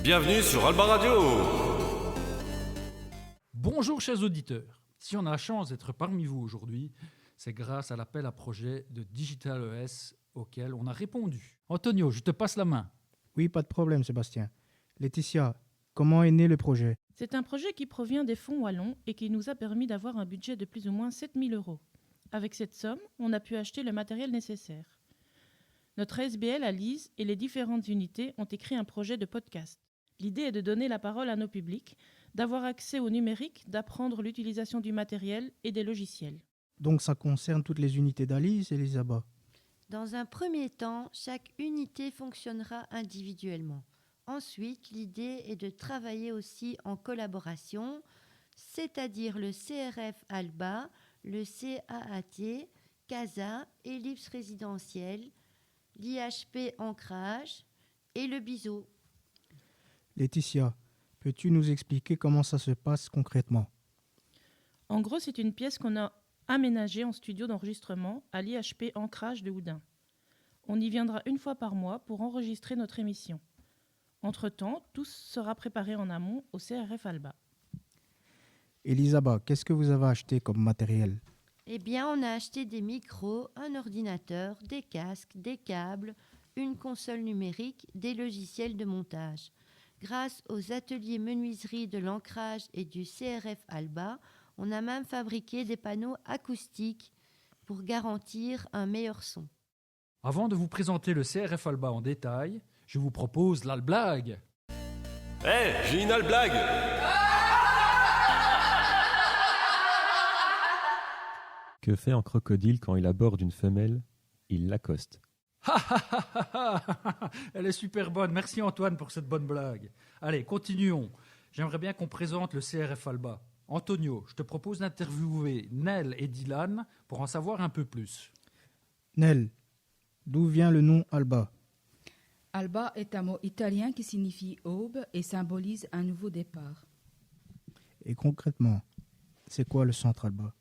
Bienvenue sur Alba Radio. Bonjour chers auditeurs, si on a la chance d'être parmi vous aujourd'hui, c'est grâce à l'appel à projet de Digital ES auquel on a répondu. Antonio, je te passe la main. Oui, pas de problème, Sébastien. Laetitia, comment est né le projet? C'est un projet qui provient des fonds wallons et qui nous a permis d'avoir un budget de plus ou moins 7 000 €. Avec cette somme, on a pu acheter le matériel nécessaire. Notre ASBL à Lise et les différentes unités ont écrit un projet de podcast. L'idée est de donner la parole à nos publics, d'avoir accès au numérique, d'apprendre l'utilisation du matériel et des logiciels. Donc ça concerne toutes les unités d'Alice et Elisabeth. Dans un premier temps, chaque unité fonctionnera individuellement. Ensuite, l'idée est de travailler aussi en collaboration, c'est-à-dire le CRF Alba, le CAAT, CASA, Ellipse résidentielle, l'IHP Ancrage et le BISO. Laetitia, peux-tu nous expliquer comment ça se passe concrètement? En gros, c'est une pièce qu'on a aménagée en studio d'enregistrement à l'IHP Ancrage de Houdin. On y viendra une fois par mois pour enregistrer notre émission. Entre-temps, tout sera préparé en amont au CRF Alba. Elisabeth, qu'est-ce que vous avez acheté comme matériel? Eh bien, on a acheté des micros, un ordinateur, des casques, des câbles, une console numérique, des logiciels de montage. Grâce aux ateliers menuiserie de l'Ancrage et du CRF Alba, on a même fabriqué des panneaux acoustiques pour garantir un meilleur son. Avant de vous présenter le CRF Alba en détail, je vous propose l'Alblague. J'ai une blague. Que fait un crocodile quand il aborde une femelle? Il l'accoste. Elle est super bonne. Merci Antoine pour cette bonne blague. Allez, continuons. J'aimerais bien qu'on présente le CRF Alba. Antonio, je te propose d'interviewer Nel et Dylan pour en savoir un peu plus. Nel, d'où vient le nom Alba? Alba est un mot italien qui signifie aube et symbolise un nouveau départ. Et concrètement, c'est quoi le centre Alba?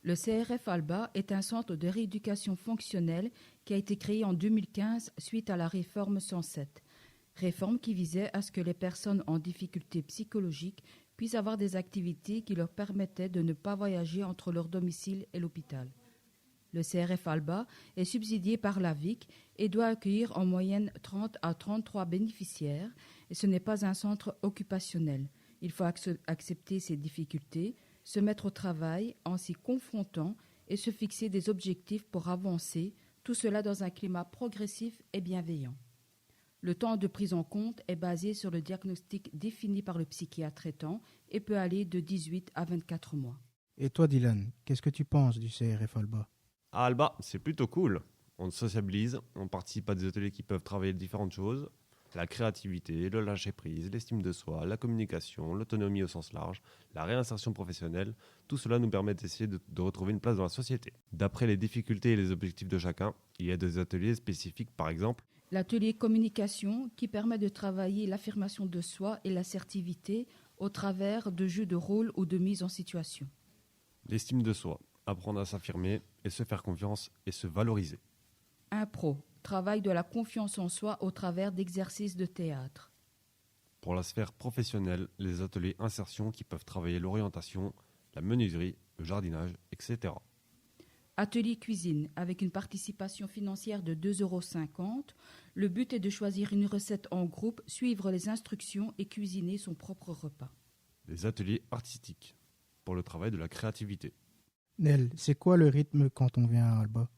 Le CRF Alba est un centre de rééducation fonctionnelle qui a été créé en 2015 suite à la réforme 107. Réforme qui visait à ce que les personnes en difficulté psychologique puissent avoir des activités qui leur permettaient de ne pas voyager entre leur domicile et l'hôpital. Le CRF Alba est subsidié par la VIC et doit accueillir en moyenne 30 à 33 bénéficiaires et ce n'est pas un centre occupationnel. Il faut accepter ces difficultés, se mettre au travail en s'y confrontant et se fixer des objectifs pour avancer, tout cela dans un climat progressif et bienveillant. Le temps de prise en compte est basé sur le diagnostic défini par le psychiatre traitant et peut aller de 18 à 24 mois. Et toi Dylan, qu'est-ce que tu penses du CRF Alba? À Alba, c'est plutôt cool. On sociabilise, on participe à des ateliers qui peuvent travailler différentes choses. La créativité, le lâcher-prise, l'estime de soi, la communication, l'autonomie au sens large, la réinsertion professionnelle, tout cela nous permet d'essayer de retrouver une place dans la société. D'après les difficultés et les objectifs de chacun, il y a des ateliers spécifiques par exemple. L'atelier communication qui permet de travailler l'affirmation de soi et l'assertivité au travers de jeux de rôle ou de mise en situation. L'estime de soi, apprendre à s'affirmer et se faire confiance et se valoriser. Impro, travail de la confiance en soi au travers d'exercices de théâtre. Pour la sphère professionnelle, les ateliers insertion qui peuvent travailler l'orientation, la menuiserie, le jardinage, etc. Atelier cuisine avec une participation financière de 2,50 €. Le but est de choisir une recette en groupe, suivre les instructions et cuisiner son propre repas. Les ateliers artistiques, pour le travail de la créativité. Nel, c'est quoi le rythme quand on vient à Alba?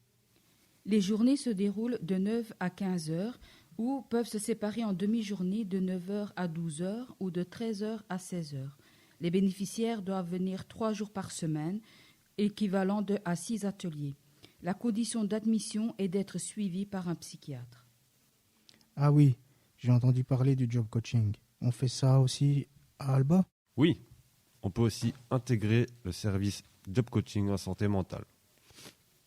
Les journées se déroulent de 9 à 15 heures ou peuvent se séparer en demi-journée de 9 heures à 12 heures ou de 13 heures à 16 heures. Les bénéficiaires doivent venir 3 jours par semaine, équivalent à 6 ateliers. La condition d'admission est d'être suivi par un psychiatre. Ah oui, j'ai entendu parler du job coaching. On fait ça aussi à Alba? Oui, on peut aussi intégrer le service job coaching en santé mentale.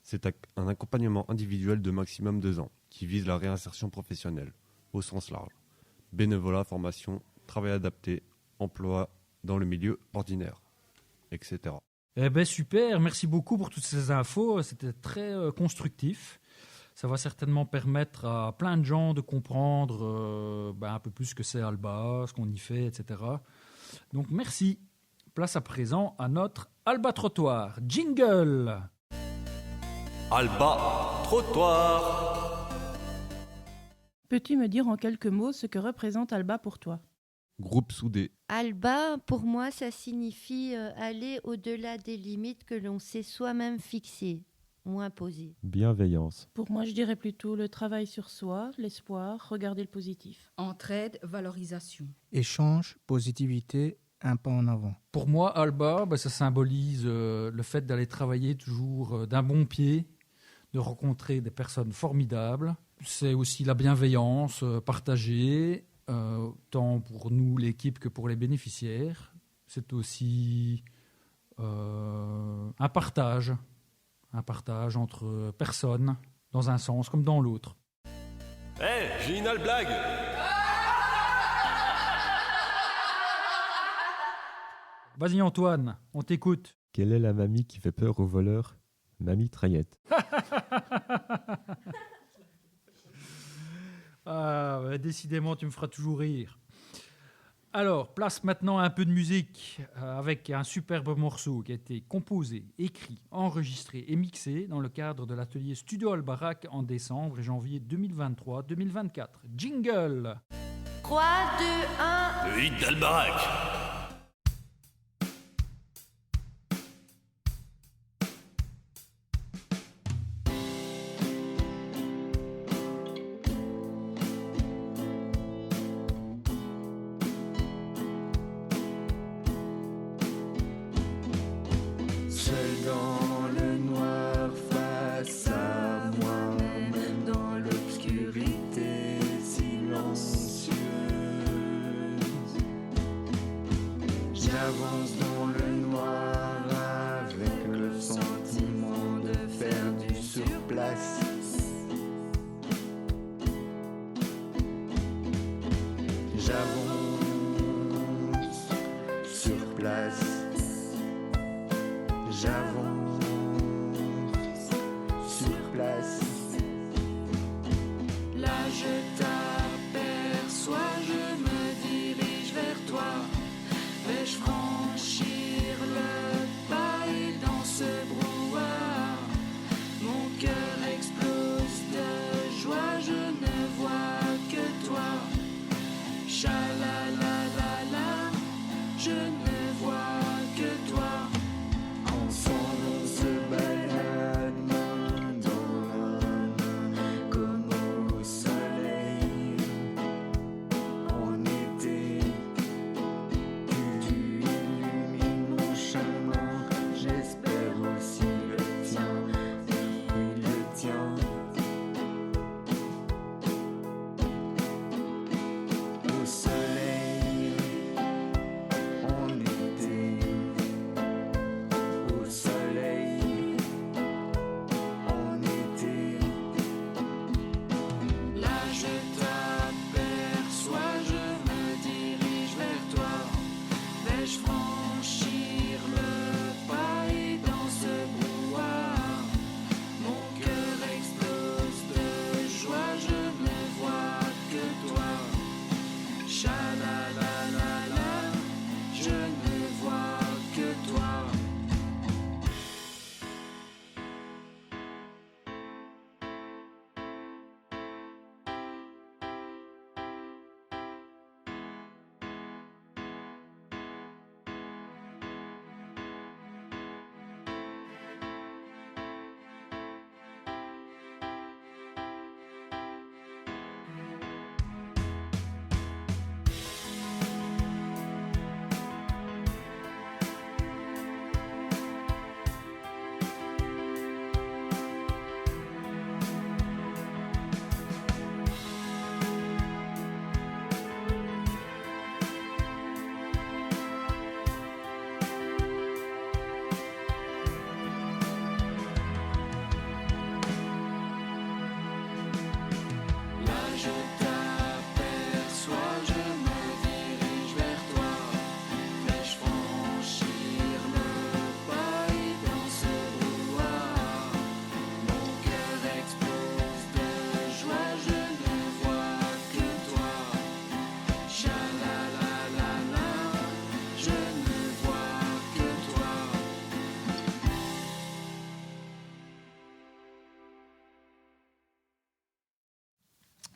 C'est un accompagnement individuel de maximum 2 ans qui vise la réinsertion professionnelle, au sens large. Bénévolat, formation, travail adapté, emploi dans le milieu ordinaire, etc. Eh bien super, merci beaucoup pour toutes ces infos, c'était très constructif. Ça va certainement permettre à plein de gens de comprendre un peu plus ce que c'est Alba, ce qu'on y fait, etc. Donc merci. Place à présent à notre Alba Trottoir. Jingle! Alba Trottoir. Peux-tu me dire en quelques mots ce que représente Alba pour toi? Groupe soudé. Alba, pour moi, ça signifie aller au-delà des limites que l'on s'est soi-même fixées ou imposées. Bienveillance. Pour moi, je dirais plutôt le travail sur soi, l'espoir, regarder le positif. Entraide, valorisation. Échange, positivité, un pas en avant. Pour moi, Alba, ça symbolise le fait d'aller travailler toujours d'un bon pied, de rencontrer des personnes formidables. C'est aussi la bienveillance partagée, tant pour nous, l'équipe, que pour les bénéficiaires. C'est aussi un partage entre personnes, dans un sens comme dans l'autre. Génial blague. Vas-y Antoine, on t'écoute. Quelle est la mamie qui fait peur aux voleurs? Mamie Traillette. Décidément, tu me feras toujours rire. Alors, place maintenant à un peu de musique avec un superbe morceau qui a été composé, écrit, enregistré et mixé dans le cadre de l'atelier Studio Albarac en décembre et janvier 2023-2024. Jingle! 3, 2, 1... Le hit d'Albarac. Dans le noir face à moi, même dans l'obscurité silencieuse, j'avance dans le noir avec le sentiment de faire du surplace. J'avance sur place. J'avance sur place. Là je t'aperçois, je me dirige vers toi. Vais-je franchir le pas et dans ce brouhaha, mon cœur explose de joie, je ne vois que toi. Cha-la-la-la-la, je ne vois que toi. Ensemble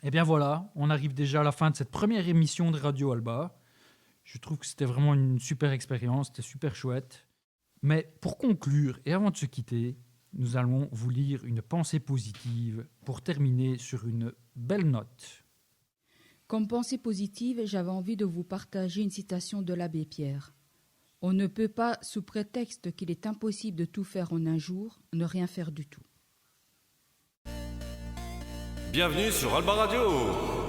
Eh bien voilà, on arrive déjà à la fin de cette première émission de Radio Alba. Je trouve que c'était vraiment une super expérience, c'était super chouette. Mais pour conclure et avant de se quitter, nous allons vous lire une pensée positive pour terminer sur une belle note. Comme pensée positive, j'avais envie de vous partager une citation de l'abbé Pierre. On ne peut pas, sous prétexte qu'il est impossible de tout faire en un jour, ne rien faire du tout. Bienvenue sur Alba Radio.